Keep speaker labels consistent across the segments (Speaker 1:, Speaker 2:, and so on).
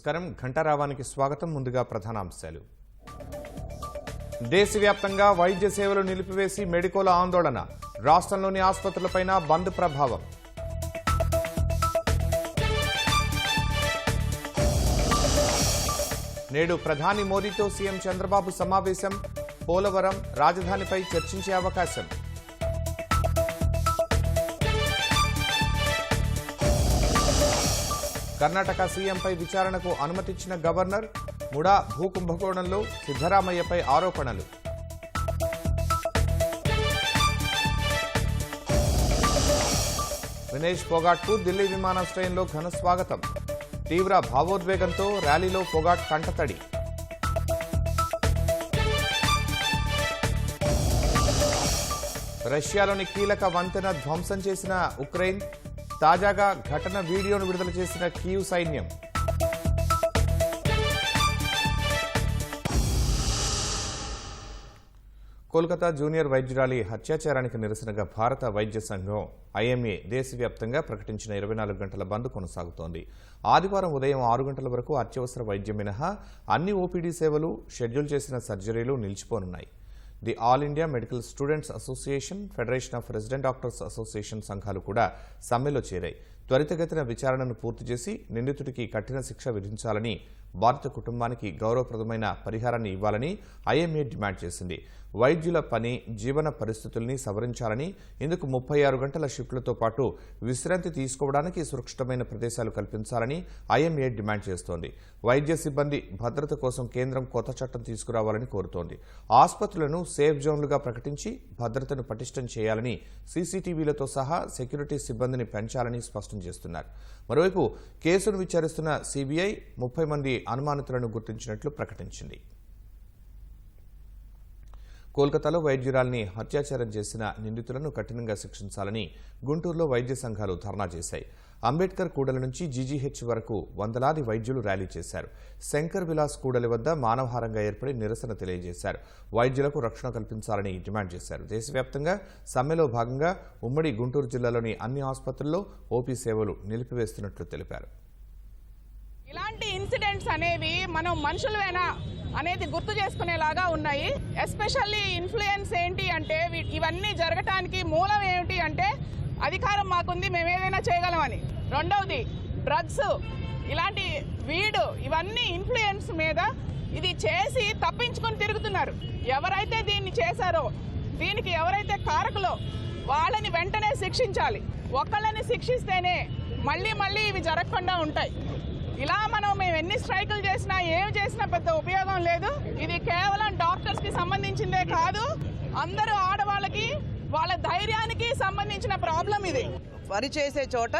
Speaker 1: నమస్కారం. ఘంటారావానికి స్వాగతం. ముందుగా ప్రధానాంశాలు. దేశవ్యాప్తంగా వైద్య సేవలు నిలిపివేసి మెడికోల ఆందోళన. రాష్ట్రంలోని ఆసుపత్రులపైన బంద్ ప్రభావం. నేడు ప్రధాని మోదీతో సీఎం చంద్రబాబు సమావేశం. పోలవరం, రాజధానిపై చర్చించే అవకాశం. కర్ణాటక సీఎంపై విచారణకు అనుమతిచ్చిన గవర్నర్. ముడా భూకుంభకోణంలో సిద్ధరామయ్యపై ఆరోపణలు. వినేష్ ఫోగాట్కు ఢిల్లీ విమానాశ్రయంలో ఘన స్వాగతం. తీవ్ర భావోద్వేగంతో ర్యాలీలో ఫోగాట్ కంటతడి. రష్యాలోని కీలక వంతెన ధ్వంసం చేసిన ఉక్రెయిన్. తాజాగా ఘటన వీడియోను విడుదల చేసిన కీవ్ సైన్యం. కోల్కతా జూనియర్ వైద్యురాలి హత్యాచారానికి నిరసనగా భారత వైద్య సంఘం ఐఎంఏ దేశవ్యాప్తంగా ప్రకటించిన 24 గంటల బంద్ కొనసాగుతోంది. ఆదివారం ఉదయం 6 గంటల వరకు అత్యవసర వైద్యం మినహా అన్ని ఓపీడీ సేవలు, షెడ్యూల్ చేసిన సర్జరీలు నిలిచిపోనున్నాయి. The all India medical students association, federation of resident doctors association సంఘాలు కూడా సమ్మెలో చేరాయి. త్వరితగతిన విచారణను పూర్తి చేసి నిందితుడికి కఠిన శిక్ష విధించాలని, బాధిత కుటుంబానికి గౌరవప్రదమైన పరిహారాన్ని ఇవ్వాలని ఐఎంఏ డిమాండ్ చేసింది. వైద్యుల పని, జీవన పరిస్థితుల్ని సవరించాలని, ఇందుకు 36 గంటల షిఫ్ట్లతో పాటు విశ్రాంతి తీసుకోవడానికి సురక్షితమైన ప్రదేశాలు కల్పించాలని ఐఎంఏ డిమాండ్ చేస్తోంది. వైద్య సిబ్బంది భద్రత కోసం కేంద్రం కొత్త చట్టం తీసుకురావాలని కోరుతోంది. ఆసుపత్రులను సేఫ్ జోన్లుగా ప్రకటించి భద్రతను పటిష్టం చేయాలని, సీసీటీవీలతో సహా సెక్యూరిటీ సిబ్బందిని పెంచాలని స్పష్టం చేస్తున్నారు. మరోవైపు కేసును విచారిస్తున్న సీబీఐ 30 మంది అనుమానితులను గుర్తించినట్లు ప్రకటించింది. కోల్కతాలో వైద్యురాల్ని హత్యాచారం చేసిన నిందితులను కఠినంగా శిక్షించాలని గుంటూరులో వైద్య సంఘాలు ధర్నా చేశాయి. అంబేద్కర్ కూడలి నుంచి జీజీహెచ్ వరకు వందలాది వైద్యులు ర్యాలీ చేశారు. శంకర్ విలాస్ కూడలి వద్ద మానవహారంగా ఏర్పడి నిరసన తెలియజేశారు. వైద్యులకు రక్షణ కల్పించాలని డిమాండ్ చేశారు. దేశవ్యాప్తంగా సమ్మెలో భాగంగా ఉమ్మడి గుంటూరు జిల్లాలోని అన్ని ఆసుపత్రుల్లో ఓపీ సేవలు నిలిపివేస్తున్నట్లు తెలిపారు.
Speaker 2: ఇలాంటి ఇన్సిడెంట్స్ అనేవి మనం మనుషులవేనా అనేది గుర్తు చేసుకునేలాగా ఉన్నాయి. ఎస్పెషల్లీ ఇన్ఫ్లుయెన్స్ ఏంటి అంటే ఇవన్నీ జరగటానికి మూలం ఏమిటి అంటే అధికారం మాకుంది, మేము ఏదైనా చేయగలమని. రెండవది డ్రగ్స్, ఇలాంటి ఇవన్నీ ఇన్ఫ్లుయెన్స్ మీద ఇది చేసి తప్పించుకొని తిరుగుతున్నారు. ఎవరైతే దీన్ని చేశారో, దీనికి ఎవరైతే కారకులో వాళ్ళని వెంటనే శిక్షించాలి. ఒక్కళ్ళని శిక్షిస్తేనే మళ్ళీ మళ్ళీ ఇవి జరగకుండా ఉంటాయి. ఇలా మేము ఎన్ని స్ట్రైకులు చేసినా, ఏమి చేసినా పెద్ద ఉపయోగం లేదు. ఇది కేవలం డాక్టర్స్ కి సంబంధించిందే కాదు, అందరూ ఆడవాళ్ళకి వాళ్ళ ధైర్యానికి సంబంధించిన ప్రాబ్లం ఇది.
Speaker 3: పని చేసే చోట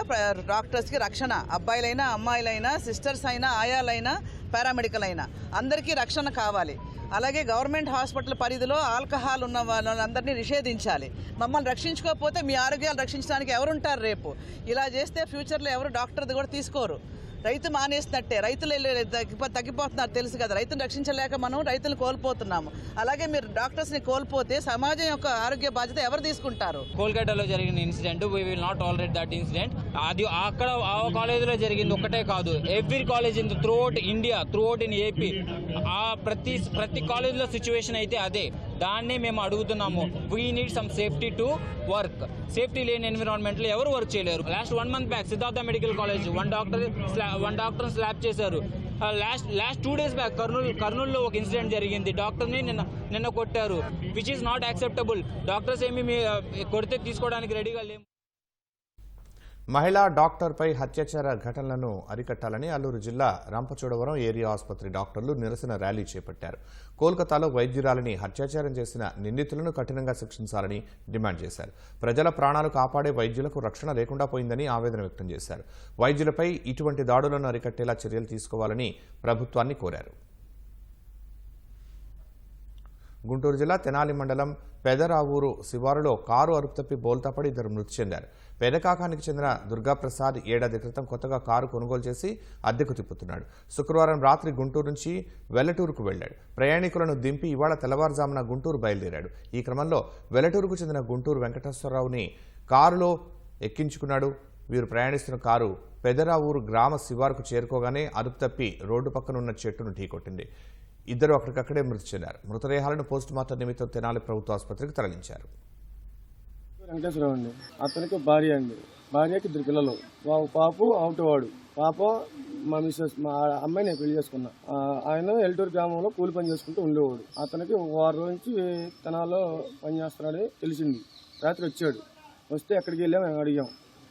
Speaker 3: డాక్టర్స్కి రక్షణ, అబ్బాయిలైనా అమ్మాయిలైనా, సిస్టర్స్ అయినా, ఆయాలైనా, పారామెడికల్ అయినా అందరికీ రక్షణ కావాలి. అలాగే గవర్నమెంట్ హాస్పిటల్ పరిధిలో ఆల్కహాల్ ఉన్న వాళ్ళందరినీ నిషేధించాలి. మమ్మల్ని రక్షించుకోకపోతే మీ ఆరోగ్యాలు రక్షించడానికి ఎవరుంటారు రేపు? ఇలా చేస్తే ఫ్యూచర్లో ఎవరు డాక్టర్ది కూడా తీసుకోరు. రైతు మానేసినట్టే, రైతులు తగ్గిపోతున్నారు తెలుసు కదా. రైతును రక్షించలేక మనం రైతులు కోల్పోతున్నాము. అలాగే మీరు డాక్టర్స్ని కోల్పోతే సమాజం యొక్క ఆరోగ్య బాధ్యత ఎవరు తీసుకుంటారు?
Speaker 4: కోల్కతాలో జరిగిన incident, we will not tolerate that incident. అది అక్కడ ఆ కాలేజీలో జరిగింది ఒక్కటే కాదు, every college in throughout India, throughout in AP, ఆ ప్రతి కాలేజ్లో సిచ్యువేషన్ అయితే అదే. దాన్ని మేము అడుగుతున్నాము. We need some safety to work. Safety లేని ఎన్విరాన్మెంట్లో ఎవరు వర్క్ చేయలేరు. Last 1 month back Siddhartha medical college one doctor slab చేశారు. లాస్ట్ 2 days బ్యాక్ కర్నూలులో ఒక ఇన్సిడెంట్ జరిగింది. డాక్టర్ని నిన్న కొట్టారు, which is not acceptable. Doctors ఏమి కొడితే తీసుకోవడానికి రెడీగా లేము.
Speaker 1: మహిళా డాక్టర్పై హత్యాచార ఘటనలను అరికట్టాలని అల్లూరు జిల్లా రంపచోడవరం ఏరియా ఆసుపత్రి డాక్టర్లు నిరసన ర్యాలీ చేపట్టారు. కోల్కతాలో వైద్యురాలిని హత్యాచారం చేసిన నిందితులను కఠినంగా శిక్షించాలని డిమాండ్ చేశారు. ప్రజల ప్రాణాలు కాపాడే వైద్యులకు రక్షణ లేకుండా పోయిందని ఆవేదన వ్యక్తం చేశారు. వైద్యులపై ఇటువంటి దాడులను అరికట్టేలా చర్యలు తీసుకోవాలని ప్రభుత్వాన్ని కోరారు. గుంటూరు జిల్లా తెనాలి మండలం పెదరావూరు శివారులో కారు అదుపుతప్పి బోల్తాపడి 2 మృతి చెందారు. పెదకాకానికి చెందిన దుర్గాప్రసాద్ ఏడాది క్రితం కొత్తగా కారు కొనుగోలు చేసి అద్దెకు తిప్పుతున్నాడు. శుక్రవారం రాత్రి గుంటూరు నుంచి వెల్లటూరుకు వెళ్లాడు. ప్రయాణికులను దింపి ఇవాళ తెల్లవారుజామున గుంటూరు బయలుదేరాడు. ఈ క్రమంలో వెల్లటూరుకు చెందిన గుంటూరు వెంకటేశ్వరరావుని కారులో ఎక్కించుకున్నాడు. వీరు ప్రయాణిస్తున్న కారు పెదరావూరు గ్రామ శివారుకు చేరుకోగానే అదుపు తప్పి రోడ్డు పక్కనున్న చెట్టును ఢీకొట్టింది. ఇద్దరు అక్కడికక్కడే మృతి చెందారు. మృతదేహాలను పోస్టుమార్టం నిమిత్తం తెనాలి ప్రభుత్వ ఆసుపత్రికి తరలించారు.
Speaker 5: వెంకటేశ్వరరావు అండి, అతనికి భార్య అండి, భార్యకి 2 పిల్లలు, పాపు అవుటవాడు. పాప మా మిస్సెస్, మా అమ్మాయి నేను పెళ్లి చేసుకున్నా. ఆయన ఎల్టూరు గ్రామంలో కూలి పని చేసుకుంటూ ఉండేవాడు. అతనికి వారం నుంచి తెనాల్లో పని చేస్తున్నాడని తెలిసింది. రాత్రి వచ్చాడు. వస్తే ఎక్కడికి వెళ్ళాము మేము అడిగాం.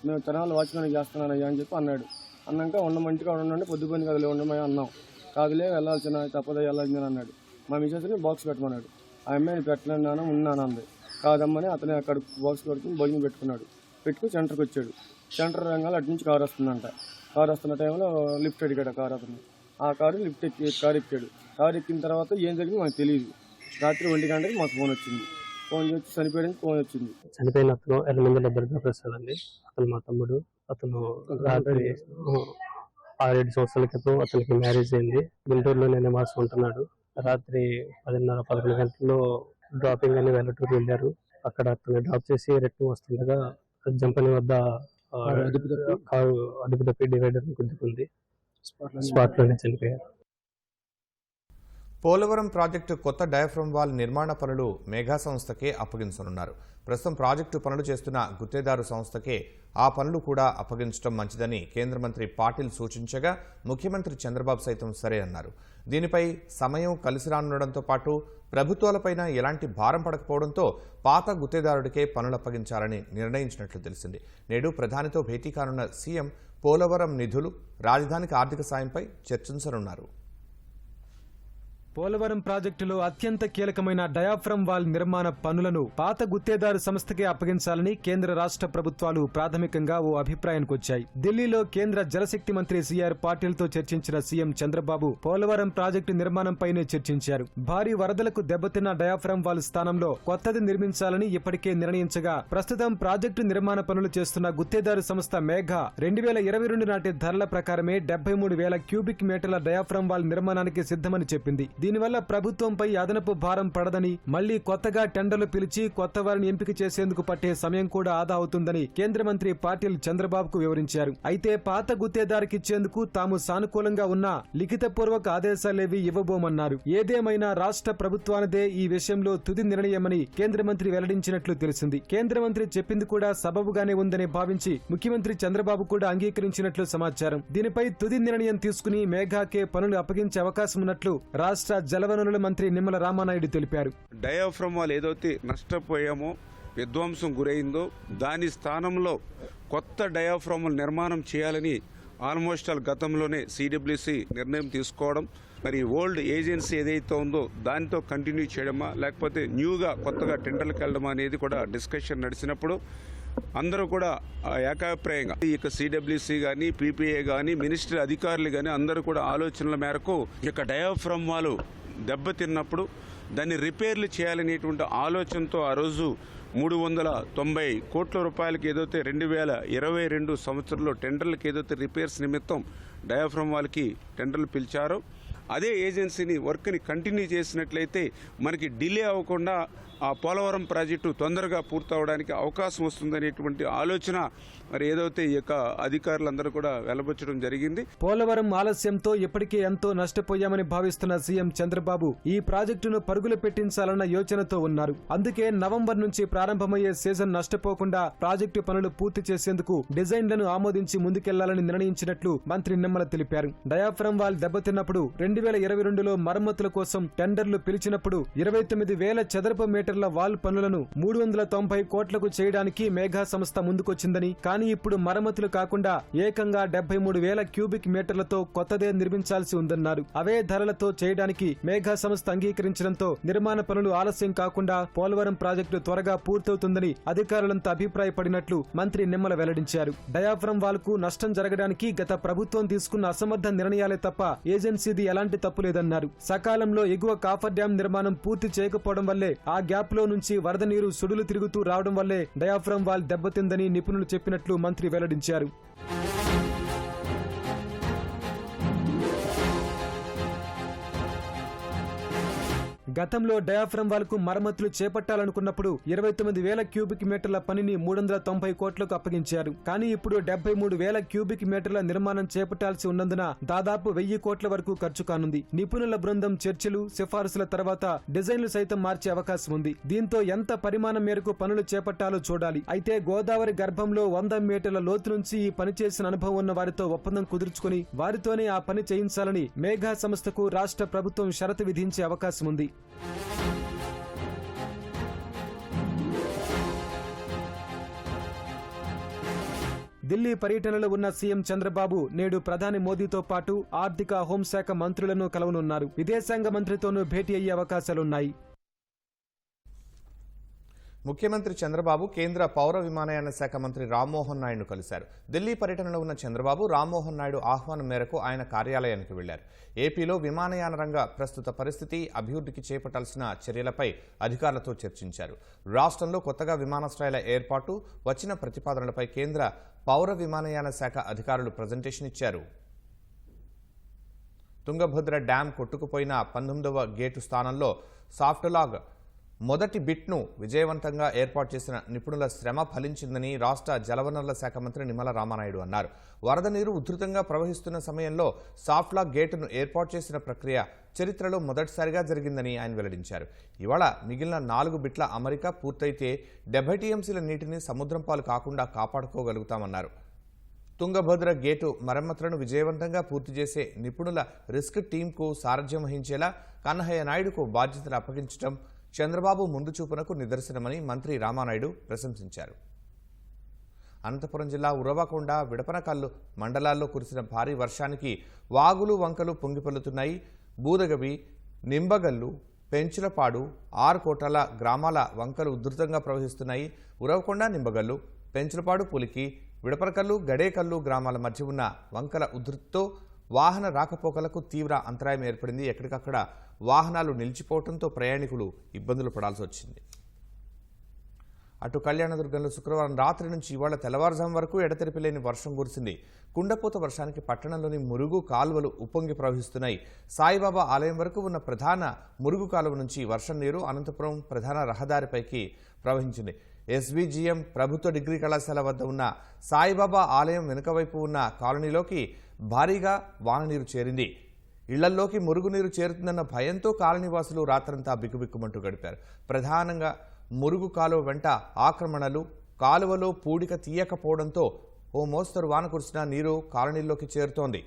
Speaker 5: మేము తెనాల్లో వాచ్మెన్ చేస్తున్నానయ్యా అని చెప్పి అన్నాడు. అన్నాక ఉండమంటిగా ఉండండి, పొద్దుపని కదలే ఉండమని అన్నాం. కాదులే వెళ్ళాల్సిన తప్పదా వెళ్ళాల్సిందని అన్నాడు. మా మిస్సెస్ని బాక్స్ పెట్టమన్నాడు. ఆ అమ్మాయిని పెట్టలేను నాన్న ఉన్నాను అంది. కాదమ్మని అతనే అక్కడ బాక్స్ పెట్టుకుని భోజనం పెట్టుకున్నాడు. పెట్టుకుని సెంటర్కి వచ్చాడు. సెంటర్ రంగాలు అటు నుంచి కారు వస్తుందంట. కారు వస్తున్న టైంలో లిఫ్ట్ అడిగాడు కారు అతను. ఆ కారు లిఫ్ట్ కారు ఎక్కాడు. కారు ఎక్కిన తర్వాత ఏం జరిగింది మాకు తెలియదు. రాత్రి 1 గంటకి మాకు ఫోన్ వచ్చింది. ఫోన్ వచ్చి చనిపోయాడని ఫోన్ వచ్చింది.
Speaker 6: చనిపోయిన అతను ఎర్రమందుల దుర్గాప్రసాద్ అండి. అతను మా తమ్ముడు. అతను రాత్రి 6-7 సంవత్సరాల క్రితం అతనికి మ్యారేజ్ అయింది. గుంటూరులోనే నివాసం ఉంటున్నాడు. రాత్రి 10:30-11 గంటల్లో డ్రాపింగ్ అని వెల్లటూరు వెళ్ళారు. అక్కడ అతను డ్రాప్ చేసి రిటర్న్ వస్తుండగా జంపని వద్ద కారు అదుపు తప్పి డివైడర్ గుద్దుకుంది. స్పాట్లోనే చనిపోయారు.
Speaker 1: పోలవరం ప్రాజెక్టు కొత్త డయాఫ్రమ్ వాల్ నిర్మాణ పనులు మేఘా సంస్థకే అప్పగించనున్నారు. ప్రస్తుతం ప్రాజెక్టు పనులు చేస్తున్న గుత్తేదారు సంస్థకే ఆ పనులు కూడా అప్పగించడం మంచిదని కేంద్ర మంత్రి పాటిల్ సూచించగా ముఖ్యమంత్రి చంద్రబాబు సైతం సరే అన్నారు. దీనిపై సమయం కలిసి రానుండడంతో పాటు ప్రభుత్వాలపైన ఎలాంటి భారం పడకపోవడంతో పాత గుత్తేదారుడికే పనులు అప్పగించాలని నిర్ణయించినట్లు తెలిసింది. నేడు ప్రధానితో భేటీ కానున్న సీఎం పోలవరం నిధులు, రాజధానికి ఆర్థిక సాయంపై చర్చించనున్నారు.
Speaker 7: పోలవరం ప్రాజెక్టులో అత్యంత కీలకమైన డయాఫ్రమ్ వాల్ నిర్మాణ పనులను పాత గుత్తేదారు సంస్థకే అప్పగించాలని కేంద్ర రాష్ట్ర ప్రభుత్వాలు ప్రాథమికంగా ఓ అభిప్రాయానికి వచ్చాయి. ఢిల్లీలో కేంద్ర జలశక్తి మంత్రి సిఆర్ పాటిల్ తో చర్చించిన సీఎం చంద్రబాబు పోలవరం ప్రాజెక్టు నిర్మాణంపైనే చర్చించారు. భారీ వరదలకు దెబ్బతిన్న డయాఫ్రమ్ వాల్ స్థానంలో కొత్తది నిర్మించాలని ఇప్పటికే నిర్ణయించగా ప్రస్తుతం ప్రాజెక్టు నిర్మాణ పనులు చేస్తున్న గుత్తేదారు సంస్థ మేఘా 2022 నాటి ధరల ప్రకారమే 73,000 క్యూబిక్ మీటర్ల డయాఫ్రమ్ వాల్ నిర్మాణానికి సిద్ధమని చెప్పింది. దీనివల్ల ప్రభుత్వంపై అదనపు భారం పడదని, మళ్లీ కొత్తగా టెండర్లు పిలిచి కొత్త వారిని ఎంపిక చేసేందుకు పట్టే సమయం కూడా ఆదా అవుతుందని కేంద్ర మంత్రి పాటిల్ చంద్రబాబుకు వివరించారు. అయితే పాత గుత్తేదారుకిచ్చేందుకు తాము సానుకూలంగా ఉన్నా లిఖితపూర్వక ఆదేశాలేవి ఇవ్వబోమన్నారు. ఏదేమైనా రాష్ట్ర ప్రభుత్వానిదే ఈ విషయంలో తుది నిర్ణయమని కేంద్ర మంత్రి వెల్లడించినట్లు తెలిసింది. కేంద్ర మంత్రి చెప్పింది కూడా సబబుగానే ఉందని భావించి ముఖ్యమంత్రి చంద్రబాబు కూడా అంగీకరించినట్లు సమాచారం. దీనిపై తుది నిర్ణయం తీసుకుని మేఘాకే పనులు అప్పగించే అవకాశం ఉన్నట్లు రాష్ట్ర జలవనరుల మంత్రి నిమ్మల రామానాయుడు తెలిపారు.
Speaker 8: డయాఫ్రమ్ వాల్ ఏదైతే నష్టపోయామో, విధ్వంసం గురైందో దాని స్థానంలో కొత్త డయాఫ్రమ్ నిర్మాణం చేయాలని ఆల్మోస్ట్ ఆల్ గతంలోనే సిడబ్ల్యూసి నిర్ణయం తీసుకోవడం, మరి ఓల్డ్ ఏజెన్సీ ఏదైతే ఉందో దానితో కంటిన్యూ చేయడమా లేకపోతే న్యూగా కొత్తగా టెండర్లకు వెళ్ళడమా అనేది కూడా డిస్కషన్ నడిచినప్పుడు అందరూ కూడా ఏకాభిప్రాయంగా ఈ యొక్క సిడబ్ల్యూసి కానీ పీపీఏ కానీ మినిస్ట్రీ అధికారులు కానీ అందరూ కూడా ఆలోచనల మేరకు ఈ యొక్క డయాఫ్రమ్ వాల్ దెబ్బతిన్నప్పుడు దాన్ని రిపేర్లు చేయాలనేటువంటి ఆలోచనతో ఆ రోజు 390 కోట్ల రూపాయలకి ఏదైతే 2022 సంవత్సరంలో టెండర్లకు ఏదైతే రిపేర్స్ నిమిత్తం డయాఫ్రమ్ వాల్కి టెండర్లు పిలిచారో అదే ఏజెన్సీని వర్క్ని కంటిన్యూ చేసినట్లయితే మనకి డిలే అవ్వకుండా ఆ పోలవరం ప్రాజెక్టు తొందరగా పూర్తవడానికి అవకాశం వస్తుందనేటువంటి ఆలోచన మరి ఏదైతే ఈ యొక్క అధికారులందరూ కూడా వెలబుచ్చడం జరిగింది.
Speaker 7: పోలవరం ఆలస్యంతో ఇప్పటికే ఎంతో నష్టపోయామని భావిస్తున్న సీఎం చంద్రబాబు ఈ ప్రాజెక్టును పరుగులు పెట్టించాలన్న యోచనతో ఉన్నారు. అందుకే నవంబర్ నుంచి ప్రారంభమయ్యే సీజన్ నష్టపోకుండా ప్రాజెక్టు పనులు పూర్తి చేసేందుకు డిజైన్లను ఆమోదించి ముందుకెళ్లాలని నిర్ణయించినట్లు మంత్రి నిమ్మల తెలిపారు. డయాఫ్రమ్ వాల్ దెబ్బతిన్నప్పుడు 2022లో మరమ్మతుల కోసం టెండర్లు పిలిచినప్పుడు 29,000 చదరపు మీటర్ల వాల్ పనులను 390 కోట్లకు చేయడానికి మేఘా సంస్థ ముందుకొచ్చిందని, కానీ ఇప్పుడు మరమ్మతులు కాకుండా ఏకంగా 73,000 క్యూబిక్ మీటర్లతో కొత్తదే నిర్మించాల్సి ఉందన్నారు. అవే ధరలతో చేయడానికి మేఘా సంస్థ అంగీకరించడంతో నిర్మాణ పనులు ఆలస్యం కాకుండా పోలవరం ప్రాజెక్టు త్వరగా పూర్తవుతుందని అధికారులంతా అభిప్రాయపడినట్లు మంత్రి నిమ్మల వెల్లడించారు. డయాఫ్రమ్ వాల్ కు నష్టం జరగడానికి గత ప్రభుత్వం తీసుకున్న అసమర్థ నిర్ణయాలే తప్ప ఏజెన్సీది ఎలాంటి తప్పు లేదన్నారు. సకాలంలో ఎగువ కాఫర్ డ్యాం నిర్మాణం పూర్తి చేయకపోవడం వల్లే, ఆ గ్యాప్ లో నుంచి వరద నీరు సుడులు తిరుగుతూ రావడం వల్లే డయాఫ్రమ్ వాల్ దెబ్బతిందని నిపుణులు చెప్పినట్లు మంత్రి వెల్లడించారు. గతంలో డయాఫ్రమ్ వాల్ కు మరమ్మతులు చేపట్టాలనుకున్నప్పుడు 29,000 క్యూబిక్ మీటర్ల పనిని 390 కోట్లకు అప్పగించారు. కానీ ఇప్పుడు 73,000 క్యూబిక్ మీటర్ల నిర్మాణం చేపట్టాల్సి ఉన్నందున దాదాపు 1,000 కోట్ల వరకు ఖర్చు కానుంది. నిపుణుల బృందం చర్చలు, సిఫారసుల తర్వాత డిజైన్లు సైతం మార్చే అవకాశం ఉంది. దీంతో ఎంత పరిమాణం మేరకు పనులు చేపట్టాలో చూడాలి. అయితే గోదావరి గర్భంలో 100 మీటర్ల లోతు నుంచి ఈ పని చేసిన అనుభవం ఉన్న వారితో ఒప్పందం కుదుర్చుకుని వారితోనే ఆ పని చేయించాలని మేఘా సంస్థకు రాష్ట్ర ప్రభుత్వం షరతు విధించే అవకాశం ఉంది. ఢిల్లీ పర్యటనలో ఉన్న సీఎం చంద్రబాబు నేడు ప్రధాని మోదీతో పాటు ఆర్థిక, హోంశాఖ మంత్రులను కలవనున్నారు. విదేశాంగ మంత్రితోనూ భేటీ అయ్యే అవకాశాలున్నాయి.
Speaker 1: ముఖ్యమంత్రి చంద్రబాబు కేంద్ర పౌర విమానయాన శాఖ మంత్రి రామ్మోహన్ నాయుడును కలిశారు. ఢిల్లీ పర్యటనలో ఉన్న చంద్రబాబు రామ్మోహన్ నాయుడు ఆహ్వానం మేరకు ఆయన కార్యాలయానికి వెళ్లారు. ఏపీలో విమానయాన రంగ ప్రస్తుత పరిస్థితి, అభివృద్ధికి చేపట్టాల్సిన చర్యలపై అధికారులతో చర్చించారు. రాష్ట్రంలో కొత్తగా విమానాశ్రయాల ఏర్పాటు, వచ్చిన ప్రతిపాదనలపై కేంద్ర పౌర విమానయాన శాఖ అధికారులు ప్రజెంటేషన్ ఇచ్చారు. తుంగభద్ర డ్యాం కొట్టుకుపోయిన 19వ గేటు స్థానంలో సాఫ్ట్లాగ్ మొదటి బిట్ను విజయవంతంగా ఏర్పాటు చేసిన నిపుణుల శ్రమ ఫలించిందని రాష్ట్ర జలవనరుల శాఖ మంత్రి నిమ్మల రామానాయుడు అన్నారు. వరద నీరు ఉధృతంగా ప్రవహిస్తున్న సమయంలో సాఫ్ట్లాగ్ గేటును ఏర్పాటు చేసిన ప్రక్రియ చరిత్రలో మొదటిసారిగా జరిగిందని ఆయన వెల్లడించారు. ఇవాళ మిగిలిన 4 బిట్ల అమరిక పూర్తయితే 70 టీఎంసీల నీటిని సముద్రం పాలు కాకుండా కాపాడుకోగలుగుతామన్నారు. తుంగభద్ర గేటు మరమ్మతులను విజయవంతంగా పూర్తి చేసే నిపుణుల రిస్క్ టీంకు సారథ్యం వహించేలా కన్నయ్య నాయుడుకు బాధ్యతలు అప్పగించడం చంద్రబాబు ముందు చూపునకు నిదర్శనమని మంత్రి రామానాయుడు ప్రశంసించారు. అనంతపురం జిల్లా ఉరవకొండ, విడపనకల్లు మండలాల్లో కురిసిన భారీ వర్షానికి వాగులు, వంకలు పొంగిపొల్లుతున్నాయి. బూదగవి, నింబగల్లు, పెంచులపాడు, ఆరుకోటల గ్రామాల వంకలు ఉధృతంగా ప్రవహిస్తున్నాయి. ఉరవకొండ, నింబగల్లు, పెంచులపాడు, పులికి, విడపనకల్లు, గడేకల్లు గ్రామాల మధ్య ఉన్న వంకల ఉధృతితో వాహన రాకపోకలకు తీవ్ర అంతరాయం ఏర్పడింది. ఎక్కడికక్కడ వాహనాలు నిలిచిపోవడంతో ప్రయాణికులు ఇబ్బందులు పడాల్సి వచ్చింది. అటు కళ్యాణదుర్గంలో శుక్రవారం రాత్రి నుంచి ఇవాళ తెల్లవారుజాము వరకు ఎడతెరిపి లేని వర్షం కురిసింది. కుండపోత వర్షానికి పట్టణంలోని మురుగు కాలువలు ఉప్పొంగి ప్రవహిస్తున్నాయి. సాయిబాబా ఆలయం వరకు ఉన్న ప్రధాన మురుగు కాలువ నుంచి వర్షం నీరు అనంతపురం ప్రధాన రహదారిపైకి ప్రవహించింది. ఎస్బీజీఎం ప్రభుత్వ డిగ్రీ కళాశాల వద్ద ఉన్న సాయిబాబా ఆలయం వెనుకవైపు ఉన్న కాలనీలోకి భారీగా వాననీరు చేరింది. ఇళ్లల్లోకి మురుగునీరు చేరుతుందన్న భయంతో కాలనీవాసులు రాత్రంతా బిక్కుబిక్కుమంటూ గడిపారు. ప్రధానంగా మురుగు కాలువ వెంట ఆక్రమణలు, కాలువలో పూడిక తీయకపోవడంతో ఓ మోస్తరు వాన కురిసిన నీరు కాలనీల్లోకి చేరుతోంది.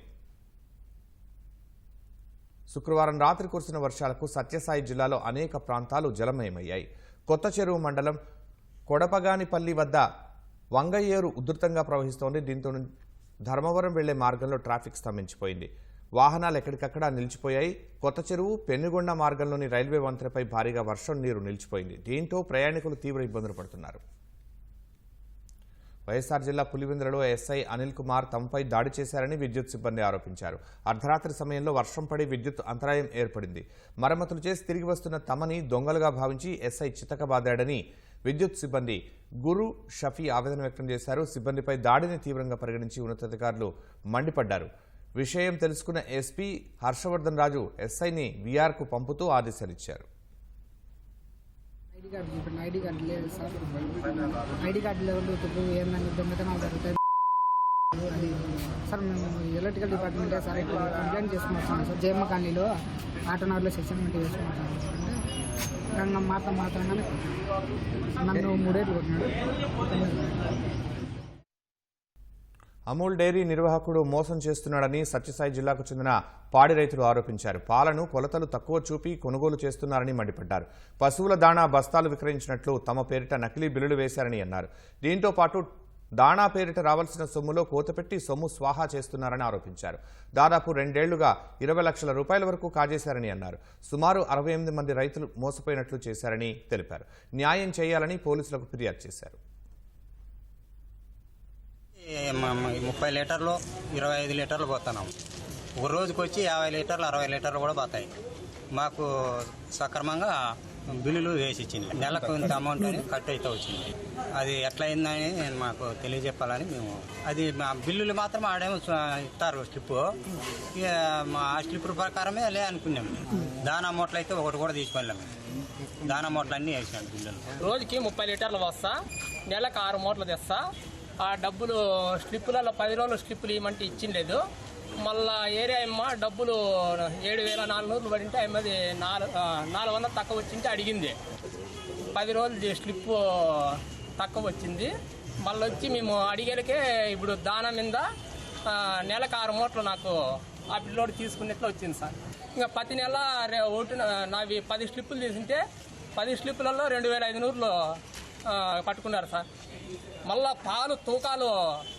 Speaker 1: శుక్రవారం రాత్రి కురిసిన వర్షాలకు సత్యసాయి జిల్లాలో అనేక ప్రాంతాలు జలమయమయ్యాయి. కొత్త చెరువు మండలం కొడపగానిపల్లి వద్ద వంగయ్యేరు ఉధృతంగా ప్రవహిస్తోంది. దీంతో ధర్మవరం వెళ్లే మార్గంలో ట్రాఫిక్ స్తంభించిపోయింది. వాహనాలు ఎక్కడికక్కడ నిలిచిపోయాయి. కొత్త చెరువు, పెనుగొండ మార్గంలోని రైల్వే వంతెనపై భారీగా వర్షం నీరు నిలిచిపోయింది. దీంతో ప్రయాణికులు తీవ్ర ఇబ్బందులు పడుతున్నారు. వైఎస్ఆర్ జిల్లా పులివెందులలో ఎస్ఐ అనిల్ కుమార్ తమపై దాడి చేశారని విద్యుత్ సిబ్బంది ఆరోపించారు. అర్ధరాత్రి సమయంలో వర్షం పడి విద్యుత్ అంతరాయం ఏర్పడింది. మరమ్మతులు చేసి తిరిగి వస్తున్న తమని దొంగలుగా భావించి ఎస్ఐ చితకబాదాడని విద్యుత్ సిబ్బంది గురు షఫీ ఆవేదన వ్యక్తం చేశారు. సిబ్బందిపై దాడిని తీవ్రంగా పరిగణించి ఉన్నతాధికారులు మండిపడ్డారు. విషయం తెలుసుకున్న ఎస్పీ హర్షవర్ధన్ రాజు ఎస్ఐని వీఆర్కు పంపుతూ ఆదేశాలిచ్చారు.
Speaker 9: ఐడి కార్డు లేదు సార్. ఐడి కార్డు లేవు, ఏమైనా దొంగతనాలు జరుగుతాయి అది సార్. మేము ఎలక్ట్రికల్ డిపార్ట్మెంటే సార్ ఇప్పుడు కంప్లైంట్ చేసుకున్నాం సార్. జయమ్మ కాలనీలో ఆటోనగర్లో సెక్షన్మెంట్ చేసుకున్నాం. నన్ను మాత్రంగానే నన్ను 3 ఏళ్ళు కొట్టినాడు.
Speaker 1: అమూల్ డైరీ నిర్వాహకుడు మోసం చేస్తున్నాడని సత్యసాయి జిల్లాకు చెందిన పాడి రైతులు ఆరోపించారు. పాలను కొలతలు తక్కువ చూపి కొనుగోలు చేస్తున్నారని మండిపడ్డారు. పశువుల దాణా బస్తాలు విక్రయించినట్లు తమ పేరిట నకిలీ బిల్లులు వేశారని అన్నారు. దీంతో పాటు దాణా పేరిట రావాల్సిన సొమ్ములో కోతపెట్టి సొమ్ము స్వాహా చేస్తున్నారని ఆరోపించారు. దాదాపు 2 ఏళ్లుగా 20 లక్షల రూపాయల వరకు కాజేశారని అన్నారు. సుమారు 68 మంది రైతులు మోసపోయినట్లు చేశారని తెలిపారు. న్యాయం చేయాలని పోలీసులకు ఫిర్యాదు చేశారు.
Speaker 10: 30 లీటర్లు 25 లీటర్లు పోతున్నాం. ఒక రోజుకి వచ్చి 50 లీటర్లు 60 లీటర్లు కూడా పోతాయి. మాకు సక్రమంగా బిల్లులు వేసి ఇచ్చింది. నెలకు ఇంత అమౌంట్ అని కట్ అయితే వచ్చింది. అది ఎట్లా అయిందని మాకు తెలియజెప్పాలని మేము అది మా బిల్లులు మాత్రం ఆడేమో ఇస్తారు స్లిప్. ఇక మా ఆ స్లిప్ ప్రకారమే లే అనుకున్నాం. దానా మూటలు అయితే ఒకటి కూడా తీసుకోలేము. దానా మూటలు అన్నీ వేసినాం బిల్లులు.
Speaker 11: రోజుకి 30 లీటర్లు వస్తా, నెలకు 6 మూటలు తెస్తా. ఆ డబ్బులు స్లిప్పులలో 10 రోజులు స్లిప్పులు ఇవ్వమంటే ఇచ్చిండలేదు. మళ్ళా ఏరియా అమ్మ డబ్బులు 7,400 పడింటే అమ్మది 400 తక్కువ వచ్చింటే అడిగింది. 10 రోజులు స్లిప్ తక్కువ వచ్చింది. మళ్ళీ వచ్చి మేము అడిగేలకే ఇప్పుడు దానా మీద నెలకు 6 మూటలు నాకు ఆ పిల్లోడు తీసుకున్నట్లు వచ్చింది సార్. ఇంకా ప్రతి నెల నావి 10 స్లిప్పులు తీసుంటే 10 స్లిప్పులలో 2,500 పట్టుకున్నారు సార్. మళ్ళా పాలు తూకాలు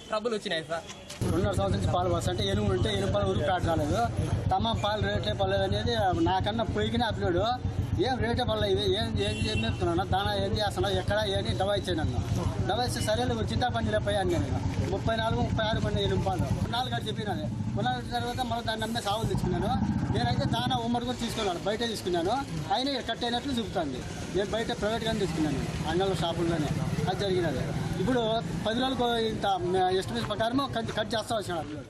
Speaker 11: ట్రబుల్ వచ్చినాయి సార్.
Speaker 5: 2.5 సంవత్సరం నుంచి పాలు వస్తా అంటే ఎనుగు ఉంటే ఎనుగు పాలు ఊరికి ప్యాట్ రాలేదు. తమ పాలు రేట్లే పర్లేదు అనేది నాకన్నా పొయ్యికినే అప్పినాడు. ఏం రేటే పర్లేదు, ఇది ఏం చెప్తున్నాను, దానా ఏం చేస్తున్నావు, ఎక్కడ ఏని దవా ఇచ్చాను అన్న. దవా ఇస్తే సరేలే చింతాపండిలో పోయాను నేను. 34, 36 పండి ఎనుగు పాలు 4 గంటలు చెప్పినాను. 4 తర్వాత మళ్ళీ దాన్ని నమ్మే సాగులు తెచ్చుకున్నాను. నేనైతే దానా ఉమ్మడి కూడా తీసుకున్నాను, బయట తీసుకున్నాను. అయినా ఇక్కడ కట్ అయినట్లు చూపుతుంది. నేను బయట ప్రైవేట్గానే తీసుకున్నాను, అంగళ్ళ షాపుల్లోనే. అది జరిగినది. ఇప్పుడు 10 రోజులకు ఇంత ఎస్టిమేషన్ ప్రకారం కట్ చేస్తా వచ్చినాడు.